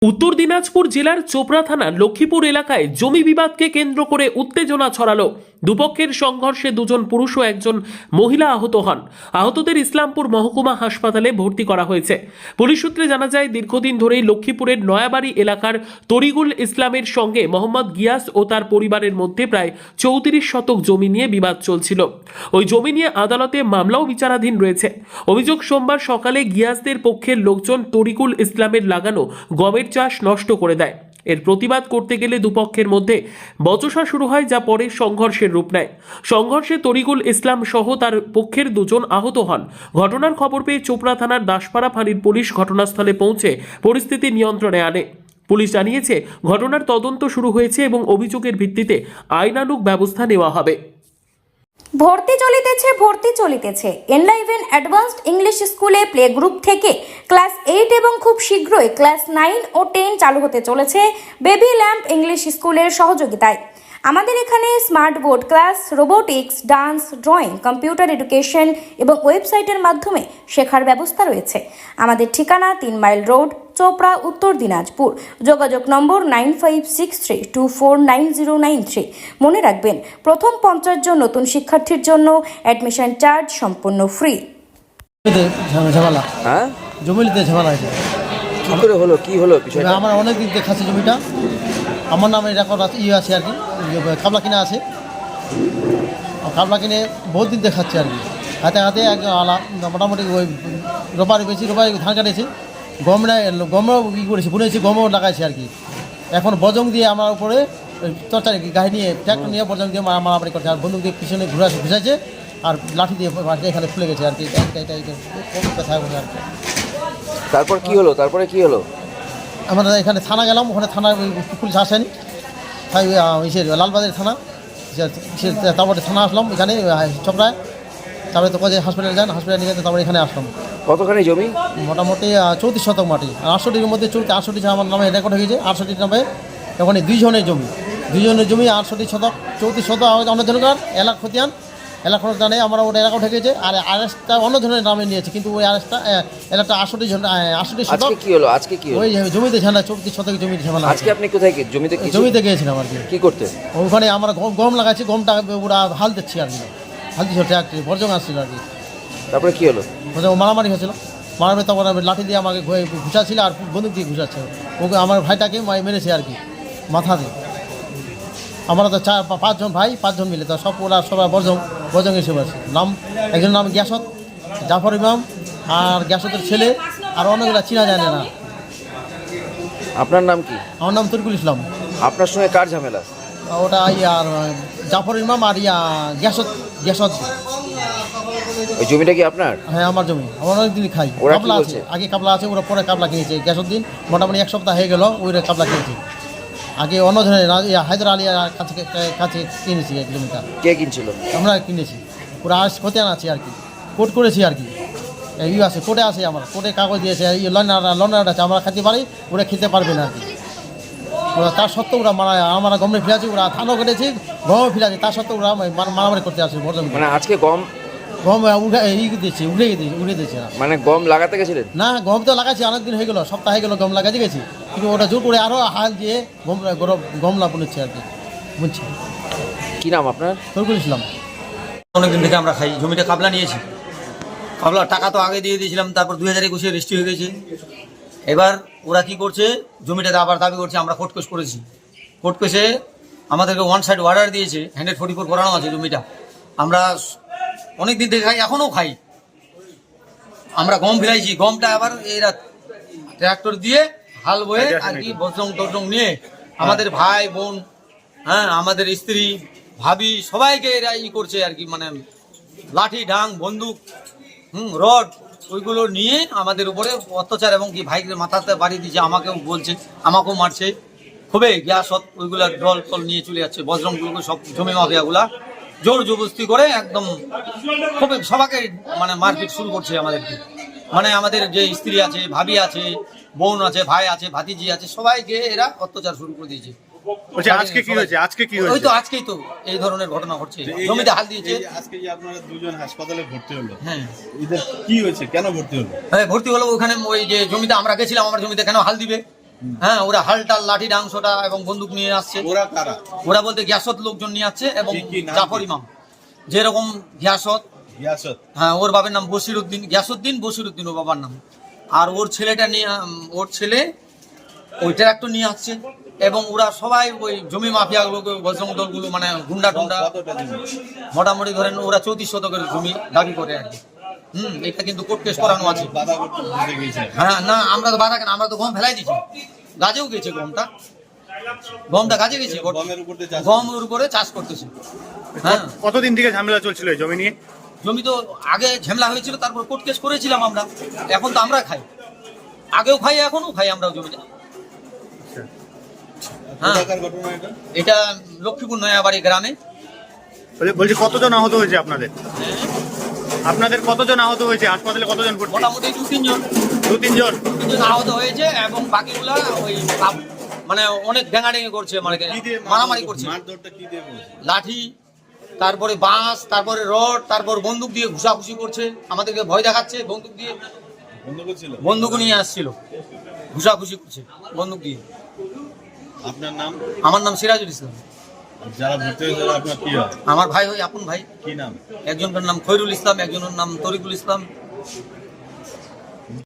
উত্তর দিনাজপুর জেলার চোপড়া থানার লক্ষ্মীপুর এলাকায় জমি বিবাদকে কেন্দ্র করে উত্তেজনা ছড়ালো। দুপক্ষের সংঘর্ষে দুজন পুরুষ ও একজন মহিলা আহত হন। আহতদের ইসলামপুর মহকুমা হাসপাতালে ভর্তি করা হয়েছে। পুলিশ সূত্রে জানা যায়, দীর্ঘদিন ধরেই লক্ষ্মীপুরের নয়াবাড়ি এলাকার তরিকুল ইসলামের সঙ্গে মোহাম্মদ গিয়াস ও তার পরিবারের মধ্যে প্রায় 34 শতক জমি নিয়ে বিবাদ চলছিল। ওই জমি নিয়ে আদালতে মামলাও বিচারাধীন রয়েছে। অভিযোগ, সোমবার সকালে গিয়াসদের পক্ষের লোকজন তরিকুল ইসলামের লাগানো গমের চাষ নষ্ট করে দেয়। এর প্রতিবাদ করতে গেলে দুপক্ষের মধ্যে বচসা শুরু হয়, যা পরে সংঘর্ষের রূপ নেয়। সংঘর্ষে তরিকুল ইসলাম সহ তার পক্ষের দুজন আহত হন। ঘটনার খবর পেয়ে চোপড়া থানার দাসপাড়া ফাঁড়ির পুলিশ ঘটনাস্থলে পৌঁছে পরিস্থিতি নিয়ন্ত্রণে আনে। পুলিশ জানিয়েছে, ঘটনার তদন্ত শুরু হয়েছে এবং অভিযোগের ভিত্তিতে আইনানুগ ব্যবস্থা নেওয়া হবে। ভর্তি চলিতেছে এনলাইভেন অ্যাডভান্সড ইংলিশ স্কুলে প্লে গ্রুপ থেকে ক্লাস 8 এবং খুব শীঘ্রই ক্লাস 9 ও 10 চালু হতে চলেছে বেবি ল্যাম্প ইংলিশ স্কুলের সহযোগিতায়। আমাদের এখানে smart board class, robotics, dance, drawing, computer education এবং ওয়েবসাইটের মাধ্যমে শেখার ব্যবস্থা রয়েছে। আমাদের ঠিকানা 3 মাইল রোড, চোপড়া, উত্তর দিনাজপুর। যোগাযোগ নম্বর 9563249093। মনে রাখবেন, প্রথম 50 জন নতুন শিক্ষার্থীর জন্য অ্যাডমিশন চার্জ সম্পূর্ণ ফ্রি। ঝামেলা হ্যাঁ, জমিতে ঝামেলা আছে। কি করে হলো, কি হলো বিষয়টা? আমার অনেক দিন দেখাচ্ছে জমিটা, আমার নামে রেকর্ড আছে, আছে আর কি, কাবলা কিনা আছে। কাবলা কিনে বহুত দিন দেখাচ্ছে আর কি। হাতে হাতে মোটামুটি ওই রোপারি ধান কাটেছি, গমও কী করেছি, বুনেছি, গমও লাগাইছি আর কি। এখন বজং দিয়ে আমার উপরে তরকারি গাড়ি নিয়ে ট্র্যাক্টর নিয়ে বজং দিয়ে মারামারি করছে, আর বন্দুক দিয়ে পিছনে ঘুষাইছে, আর লাঠি দিয়ে এখানে ফুলে গেছে আর কি। কথা বলে আর কি। তারপর কি হলো? আমরা এখানে থানা গেলাম, ওখানে থানা পুলিশ আসেনি, তাই লালবাজারের থানা, তারপরে থানা আসলাম এখানে চপড়ায়। তারপরে তো কাজে হসপিটালে যান, হসপিটালে নিয়ে গেছে, তারপরে এখানে আসলাম। কতখানি জমি? মোটামুটি 34 শতক মাটি, আর 68-র মধ্যে 68 আমার নামে রেকর্ড হয়ে গেছে। 68 নামে ওখানে দুইজনের জমি 68 শতক, 34 শতক অন্য ধরনের এলাকা খতিয়ান, এলাকা জানে আমরা ওটা এলাকা উঠে গেছে। আর আরেকটা অন্য ধরনের নামে নিয়েছে, কিন্তু ওই আরেকটা এলাকা 68 শতক। কি হলো আজকে? ওই জমিতে ঝামেলা, 34 শতক জমিতে ঝামেলা। আজকে আপনি কোথায় জমিতে গিয়েছিলাম আর কি করতে? ওখানে আমরা গম লাগাচ্ছি, গমটা ওরা হাল দিচ্ছি আর কি, হাল দিচ্ছিল ট্র্যাক্টর, বর্জং আসছিল আর কি। তারপরে কি হলো? মারামারি হয়েছিল, মারামারি তখন লাঠি দিয়ে আমাকে ঘুষাচ্ছিল, আর বন্দুক দিয়ে ঘুষাচ্ছে ওকে। আমার ভাইটাকে মেরেছে আর কি, মাথা দিয়ে। আমরা তো 4-5 জন ভাই, 5 জন মিলে তো সবাই বজং এসে আছে। একজন নাম গ্যাসত, জাফর ইমাম, আর গ্যাসতের ছেলে, আর অনেকগুলা চিনা জানে না। আপনার নাম কি? আমার নাম তরিকুল ইসলাম। আপনার সঙ্গে কার ঝামেলা? ওটা আর জাফর ইমাম আর গ্যাসত। ওই জমিটা কি আপনার? হ্যাঁ, আমার জমি, আমার অনেকদিন খাই। কাবলা আছে, আগে কাবলা আছে, ওরা পরে কাবলা কিনেছে। গ্যাসের দিন মোটামুটি 1 সপ্তাহ হয়ে গেল, ওই কাবলা কিনেছে। আগে অন্য ধরনের হায়দার আলী কাছে কিনেছি এক জমিটা। কে কিনছিল? আমরা কিনেছি। ওরা খতিয়ান আছে আর কি, কোর্ট করেছি আর কি। এই আছে, কোর্টে আছে, আমার কোর্টে কাগজ দিয়েছে, লন্ডার আছে, আমরা খেতে পারি, ওরা খেতে পারবে না আর কি। ওরা তার সত্ত্বেও ওরা আমরা গমে ফিরাচ্ছি, ওরা থানাও কেটেছি, গমও ফিরাচ্ছি, তার সত্ত্বেও ওরা মারামারি করতে আসে। মানে আজকে গম উড়ে দিয়েছে। মানে গম লাগাতে গেছিলেন? না, গম তো লাগাচ্ছি, অনেকদিন হয়ে গেল, সপ্তাহ হয়ে গেল গম লাগাতে গেছি, কিন্তু ওটা জোর করে আরও হাল দিয়ে গমলা বুনেছে আর কি, বুঝছি। কি নাম আপনার? তরিকুল ইসলাম। অনেকদিন থেকে আমরা খাই, জমিটা কাবলা নিয়েছি। কাবলা টাকা তো আগে দিয়ে দিয়েছিলাম, তারপর 2021-এ রেজিস্ট্রি হয়ে গেছে। এবার ওরা কি করছে, জমিটাতে আবার দাবি করছে। আমরা কোর্ট কেস করেছি, কোর্ট কেসে আমাদেরকে 1 সাইড অর্ডার দিয়েছে, 144 করানো আছে জমিটা। আমরা অনেক দিন থেকে খাই, এখনও খাই। আমরা গম ফিরাইছি, গমটা আবার এরা ট্র্যাক্টর দিয়ে হাল বয়ে আর কি, বজং নিয়ে আমাদের ভাই বোন, হ্যাঁ, আমাদের স্ত্রী, ভাবি, সবাইকে এরা করছে আর কি। মানে লাঠি, ঢাং, বন্দুক, রড, ওইগুলো নিয়ে আমাদের উপরে অত্যাচার, এবং কি ভাইকে মাথাতে বাড়ি দিয়েছে, আমাকেও বলছে, আমাকেও মারছে। খুবই গ্যাসত ওইগুলা ডল নিয়ে চলে যাচ্ছে, বজরংগুলোকে, সব জমি মাফিয়াগুলা জোর জবরদস্তি করে একদম খুবই সবাইকে মানে মারপিট শুরু করছে আমাদেরকে। মানে আমাদের যে স্ত্রী আছে, ভাবি আছে, বোন আছে, ভাই আছে, ভাতিজি আছে, সবাইকে এরা অত্যাচার শুরু করে দিয়েছে। আজকেই তো এই ধরনের ঘটনা ঘটছে, জমিতে হাল দিয়েছে। আজকে যে আপনারা দুজন হাসপাতালে ভর্তি হলো, হ্যাঁ, এদের কি হয়েছে, কেন ভর্তি হলো? হ্যাঁ, ভর্তি হলো ওখানে, ওই যে জমিতে আমরা গেছিলাম, আমার জমিতে কেন হাল দিবে, হ্যাঁ, ওরা হালটাল লাঠি ডাংসটা এবং বন্দুক নিয়ে আসছে। ওরা কারা? ওরা বলতে গ্যাসত লোকজন নিয়ে আসছে এবং কি নাম জাফর কি? ইমাম, যেরকম গ্যাসত, গিয়াসত। হ্যাঁ ওর বাবার নাম বসিরউদ্দিন, গ্যাসউদ্দিন বসিরউদ্দিন ওর বাবার নাম। আর ওর ছেলেটা নিয়ে, ওর ছেলে ওই ট্রাক্টর নিয়ে আসছে এবং ওরা সবাই ওই জমি মাফিয়া বজরং দলগুলো মানে গুন্ডা টুন্ডা, কতটা জমি? মোটামুটি ধরেন ওরা 34 শতকের জমি দাবি করে আর কি। এটা কিন্তু কোর্ট কেস করানো আছে। বাধা করতে বুঝে গেছে। হ্যাঁ না, আমরা তো বাধা কেন, আমরা তো গম ফেলাই দিচ্ছি, গাছেও গেছে গমটা গাছে গেছে, গমের উপর দিয়ে চাষ গমের উপরে চাষ করতেছে। হ্যাঁ, কতদিন থেকে ঝামেলা চলছিল এই জমি নিয়ে? জমি তো আগে ঝামেলা হয়েছিল, তারপর কোর্ট কেস করেছিলাম আমরা, এখন তো আমরা খাই, আগেও খাই এখনো খাই আমরাও জমিটা। হ্যাঁ, কোথাকার ঘটনা এটা? এটা লক্ষ্মীপুর নয়াবাড়ি গ্রামে। বলছি কতজন আহত হয়েছে আপনাদের? আপনাদের কতজন আহত হয়েছে? হাসপাতালে কতজন ভর্তি? মোটামুটি 2-3 জন দু-তিনজন আহত হয়েছে এবং বাকিগুলা ওই মানে অনেক ডেঙাডেঙি করছে, মানে কি দিয়ে মারামারি করছে, মারধরটা কি দিয়ে করেছে? লাঠি, তারপরে বাঁশ, তারপরে রড, তারপর বন্দুক দিয়ে ঘুষাঘুষি করছে, আমাদেরকে ভয় দেখাচ্ছে, বন্দুক দিয়ে, বন্ধ করছিল? বন্দুক নিয়ে আসছিল, ঘুষাঘুষি করছে বন্দুক দিয়ে। আপনার নাম? আমার নাম সিরাজুল ইসলাম। যারা ভর্তি হয়েছে তারা আপনার কি হয়? আমার ভাই হয়, আপন ভাই। কি নাম? একজনের নাম খৈরুল ইসলাম, একজনের নাম তরিকুল ইসলাম।